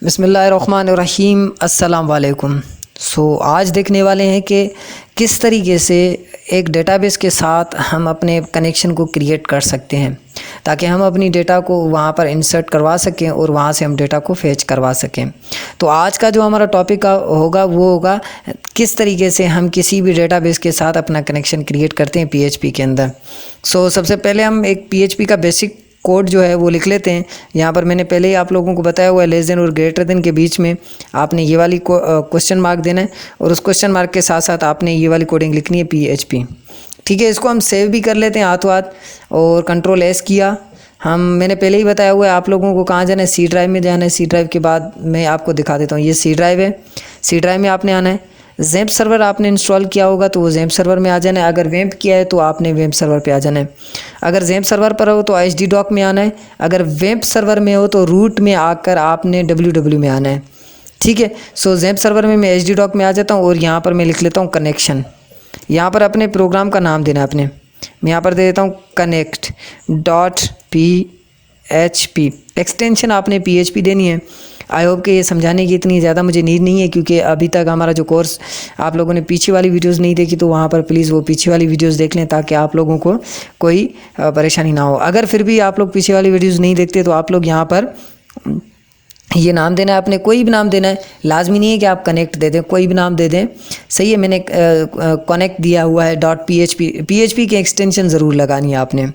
बिस्मिल्लाहिर्रहमानिर्रहीम अस्सलाम वालेकुम। आज देखने वाले हैं कि किस तरीके से एक डेटाबेस के साथ हम अपने कनेक्शन को क्रिएट कर सकते हैं ताकि हम अपनी डेटा को वहाँ पर इंसर्ट करवा सकें और वहाँ से हम डेटा को फेच करवा सकें। तो आज का जो हमारा टॉपिक होगा वो होगा किस तरीके से हम किसी भी डेटाबेस के साथ अपना कनेक्शन क्रिएट करते हैं PHP के अंदर। सबसे पहले हम एक PHP का बेसिक कोड जो है वो लिख लेते हैं। यहाँ पर मैंने पहले ही आप लोगों को बताया हुआ है, लेस देन और ग्रेटर देन के बीच में आपने ये वाली क्वेश्चन मार्क देना है और उस क्वेश्चन मार्क के साथ साथ आपने ये वाली कोडिंग लिखनी है PHP। ठीक है, इसको हम सेव भी कर लेते हैं हाथों हाथ और Ctrl+S किया। मैंने पहले ही बताया हुआ है आप लोगों को कहाँ जाना है, C ड्राइव में जाना है। C ड्राइव के बाद मैं आपको दिखा देता हूँ, ये C ड्राइव है। C ड्राइव में आपने आना है। ज़ैम्प सर्वर आपने इंस्टॉल किया होगा तो वो ज़ैम्प सर्वर में आ जाना है। अगर वैम्प किया है तो आपने वैम्प सर्वर पे आ जाना है। अगर ज़ैम्प सर्वर पर हो तो HD डॉक में आना है। अगर वैम्प सर्वर में हो तो रूट में आकर आपने WW में आना है। ठीक है, ज़ैम्प सर्वर में मैं HD डॉक में आ जाता हूँ और यहाँ पर मैं लिख लेता हूँ कनेक्शन। यहाँ पर अपने प्रोग्राम का नाम देना है अपने। मैं यहाँ पर दे देता हूँ connect.php। एक्सटेंशन आपने PHP देनी है। आई होप कि ये समझाने की इतनी ज़्यादा मुझे नीड नहीं है, क्योंकि अभी तक हमारा जो कोर्स आप लोगों ने पीछे वाली वीडियोस नहीं देखी तो वहाँ पर प्लीज़ वो पीछे वाली वीडियोस देख लें ताकि आप लोगों को कोई परेशानी ना हो। अगर फिर भी आप लोग पीछे वाली वीडियोस नहीं देखते तो आप लोग यहाँ पर ये नाम देना है, अपने कोई भी नाम देना है। लाजमी नहीं है कि आप कनेक्ट दे दें, कोई भी नाम दे दें। सही है, मैंने कनेक्ट दिया हुआ है .php की एक्सटेंशन ज़रूर लगानी है आपने।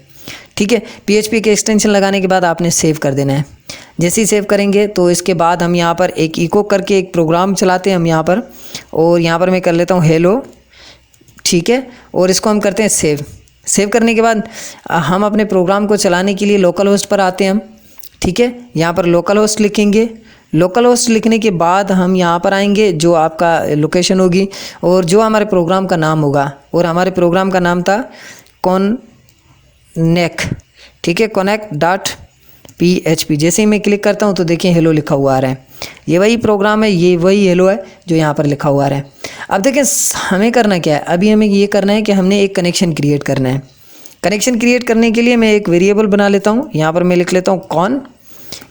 ठीक है, PHP के एक्सटेंशन लगाने के बाद आपने सेव कर देना है। जैसे ही सेव करेंगे तो इसके बाद हम यहाँ पर एक इको करके एक प्रोग्राम चलाते हैं हम यहाँ पर, और यहाँ पर मैं कर लेता हूँ हेलो। ठीक है, और इसको हम करते हैं सेव। सेव करने के बाद हम अपने प्रोग्राम को चलाने के लिए लोकल होस्ट पर आते हैं हम। ठीक है, यहाँ पर लोकल होस्ट लिखेंगे। लोकल होस्ट लिखने के बाद हम यहाँ पर आएंगे, जो आपका लोकेशन होगी और जो हमारे प्रोग्राम का नाम होगा, और हमारे प्रोग्राम का नाम था कनेक्ट। ठीक है, connect.php। जैसे ही मैं क्लिक करता हूँ तो देखिए हेलो लिखा हुआ आ रहा है। ये वही प्रोग्राम है, ये वही हेलो है जो यहाँ पर लिखा हुआ आ रहा है। अब देखिए हमें करना क्या है, अभी हमें ये करना है कि हमने एक कनेक्शन क्रिएट करना है। कनेक्शन क्रिएट करने के लिए मैं एक वेरिएबल बना लेता हूँ। यहाँ पर मैं लिख लेता हूँ कॉन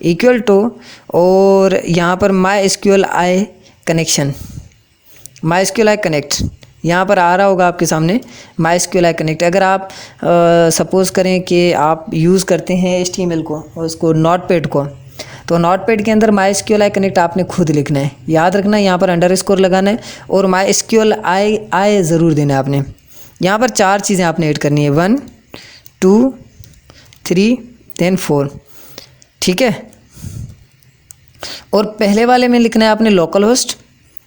इक्वल टू, और यहाँ पर MySQLi कनेक्शन, MySQLi कनेक्ट यहाँ पर आ रहा होगा आपके सामने MySQLi कनेक्ट। अगर आप सपोज़ करें कि आप यूज़ करते हैं HTML को और उसको नोटपैड को, तो नोटपैड के अंदर MySQLi कनेक्ट आपने खुद लिखना है। याद रखना यहाँ पर अंडरस्कोर लगाना है और MySQLi ज़रूर देना है आपने। यहाँ पर 4 चीज़ें आपने ऐड करनी है, 1 2 3 then 4। ठीक है, और पहले वाले में लिखना है आपने लोकल होस्ट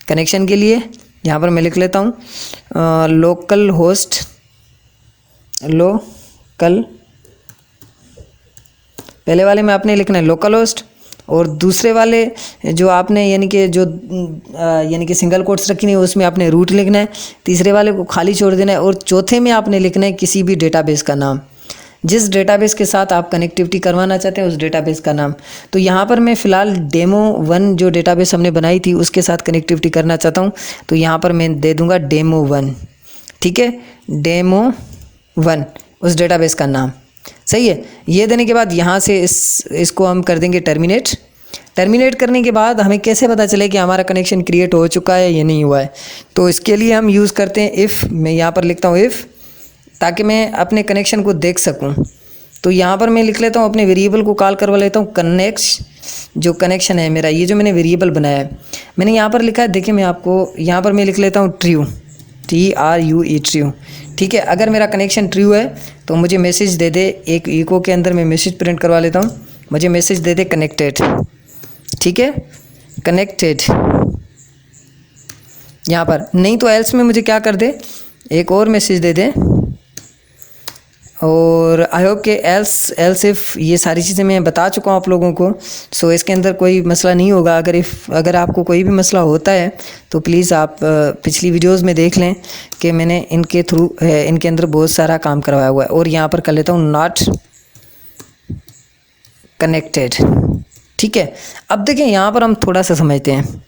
कनेक्शन के लिए। यहाँ पर मैं लिख लेता हूँ लोकल होस्ट, पहले वाले में आपने लिखना है लोकल होस्ट, और दूसरे वाले जो आपने यानी कि सिंगल कोट्स रखी नहीं उसमें आपने रूट लिखना है। तीसरे वाले को खाली छोड़ देना है, और चौथे में आपने लिखना है किसी भी डेटाबेस का नाम, जिस डेटाबेस के साथ आप कनेक्टिविटी करवाना चाहते हैं उस डेटाबेस का नाम। तो यहाँ पर मैं फ़िलहाल डेमो1 जो डेटाबेस हमने बनाई थी उसके साथ कनेक्टिविटी करना चाहता हूँ, तो यहाँ पर मैं दे दूँगा डेमो1। ठीक है, डेमो1 उस डेटाबेस का नाम। सही है, ये देने के बाद यहाँ से इसको हम कर देंगे टर्मिनेट। टर्मिनेट करने के बाद हमें कैसे पता चले कि हमारा कनेक्शन क्रिएट हो चुका है या नहीं हुआ है, तो इसके लिए हम यूज़ करते हैं इफ़। मैं यहाँ पर लिखता हूँ इफ़, ताकि मैं अपने कनेक्शन को देख सकूं। तो यहाँ पर मैं लिख लेता हूँ, अपने वेरिएबल को कॉल करवा लेता हूँ कनेक्ट, जो कनेक्शन है मेरा, ये जो मैंने वेरिएबल बनाया है मैंने यहाँ पर लिखा है। देखिए मैं आपको यहाँ पर मैं लिख लेता हूँ ट्रू, TRUE ट्रू। ठीक है, अगर मेरा कनेक्शन ट्रू है तो मुझे मैसेज दे दे, एक इको के अंदर मैं मैसेज प्रिंट करवा लेता हूँ, मुझे मैसेज दे दे कनेक्टेड। ठीक है, कनेक्टेड यहाँ पर, नहीं तो एल्स में मुझे क्या कर दे, एक और मैसेज दे दे। और आई होप कि एल्स इफ़ ये सारी चीज़ें मैं बता चुका हूँ आप लोगों को। इसके अंदर कोई मसला नहीं होगा। अगर आपको कोई भी मसला होता है तो प्लीज़ आप पिछली वीडियोस में देख लें कि मैंने इनके अंदर बहुत सारा काम करवाया हुआ है। और यहाँ पर कर लेता हूँ नॉट कनेक्टेड। ठीक है, अब देखिए यहाँ पर हम थोड़ा सा समझते हैं।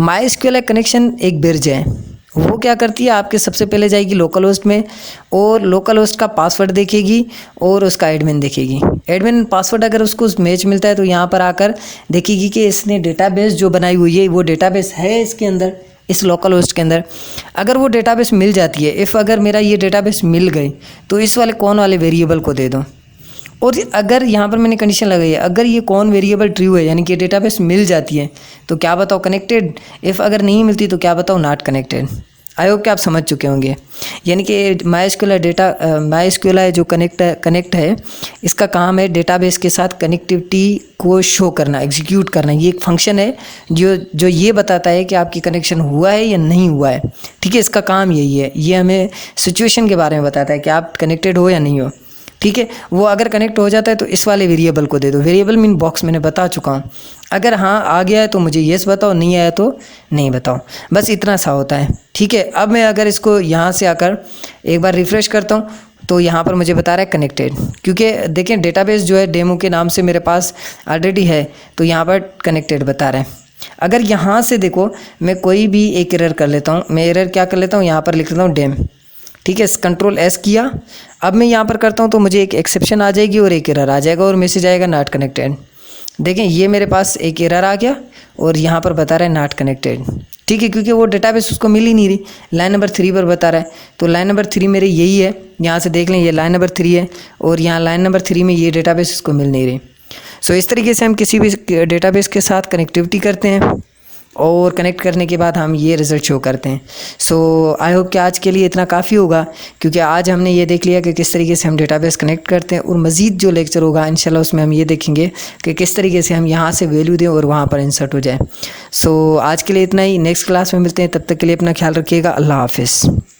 MySQLi कनेक्शन एक ब्रिज है, वो क्या करती है, आपके सबसे पहले जाएगी लोकल होस्ट में और लोकल होस्ट का पासवर्ड देखेगी और उसका एडमिन देखेगी। एडमिन पासवर्ड अगर उसको मैच मिलता है तो यहाँ पर आकर देखेगी कि इसने डेटाबेस जो बनाई हुई है वो डेटाबेस है इसके अंदर, इस लोकल होस्ट के अंदर। अगर वो डेटाबेस मिल जाती है, इफ़ अगर मेरा ये डेटाबेस मिल गई तो इस वाले कौन वाले वेरिएबल को दे दो। और अगर यहाँ पर मैंने कंडीशन लगाई है, अगर ये कौन वेरिएबल ट्रू है यानी कि डेटाबेस मिल जाती है तो क्या बताओ कनेक्टेड, इफ़ अगर नहीं मिलती तो क्या बताओ नॉट कनेक्टेड। आई होप कि आप समझ चुके होंगे। यानी कि माई एसक्यूएल जो कनेक्ट है इसका काम है डेटाबेस के साथ कनेक्टिविटी को शो करना, एग्जीक्यूट करना। ये एक फंक्शन है जो ये बताता है कि आपकी कनेक्शन हुआ है या नहीं हुआ है। ठीक है, इसका काम यही है। ये हमें सिचुएशन के बारे में बताता है कि आप कनेक्टेड हो या नहीं हो। ठीक है, वो अगर कनेक्ट हो जाता है तो इस वाले वेरिएबल को दे दो। वेरिएबल मीन बॉक्स मैंने बता चुका हूँ। अगर हाँ आ गया है तो मुझे येस बताओ, नहीं आया तो नहीं बताओ। बस इतना सा होता है। ठीक है, अब मैं अगर इसको यहाँ से आकर एक बार रिफ़्रेश करता हूँ तो यहाँ पर मुझे बता रहा है कनेक्टेड, क्योंकि देखें डेटाबेस जो है डेमो के नाम से मेरे पास ऑलरेडी है तो यहाँ पर कनेक्टेड बता रहा है। अगर यहाँ से देखो मैं कोई भी एक एरर कर लेता हूँ, मैं एरर क्या कर लेता हूँ, यहाँ पर लिख लेता हूँ डेम। ठीक है, कंट्रोल एस किया। अब मैं यहाँ पर करता हूँ तो मुझे एक एक्सेप्शन आ जाएगी और एक एरर आ जाएगा और मैसेज आएगा नॉट कनेक्टेड। देखें ये मेरे पास एक एरर आ गया और यहाँ पर बता रहा है नॉट कनेक्टेड। ठीक है, क्योंकि वो डेटाबेस उसको मिल ही नहीं रही। लाइन नंबर 3 पर बता रहा है, तो लाइन नंबर 3 मेरे यही है। यहाँ से देख लें ये लाइन नंबर 3 है और यहाँ लाइन नंबर 3 में ये डेटाबेस उसको मिल नहीं रही। सो इस तरीके से हम किसी भी डेटाबेस के साथ कनेक्टिविटी करते हैं और कनेक्ट करने के बाद हम ये रिज़ल्ट शो करते हैं। सो आई होप कि आज के लिए इतना काफ़ी होगा, क्योंकि आज हमने ये देख लिया कि किस तरीके से हम डेटाबेस कनेक्ट करते हैं। और मज़ीद जो लेक्चर होगा इंशाल्लाह उसमें हम ये देखेंगे कि किस तरीके से हम यहाँ से वैल्यू दें और वहाँ पर इंसर्ट हो जाए। सो आज के लिए इतना ही, नेक्स्ट क्लास में मिलते हैं। तब तक के लिए अपना ख्याल रखिएगा। अल्लाह हाफिज़।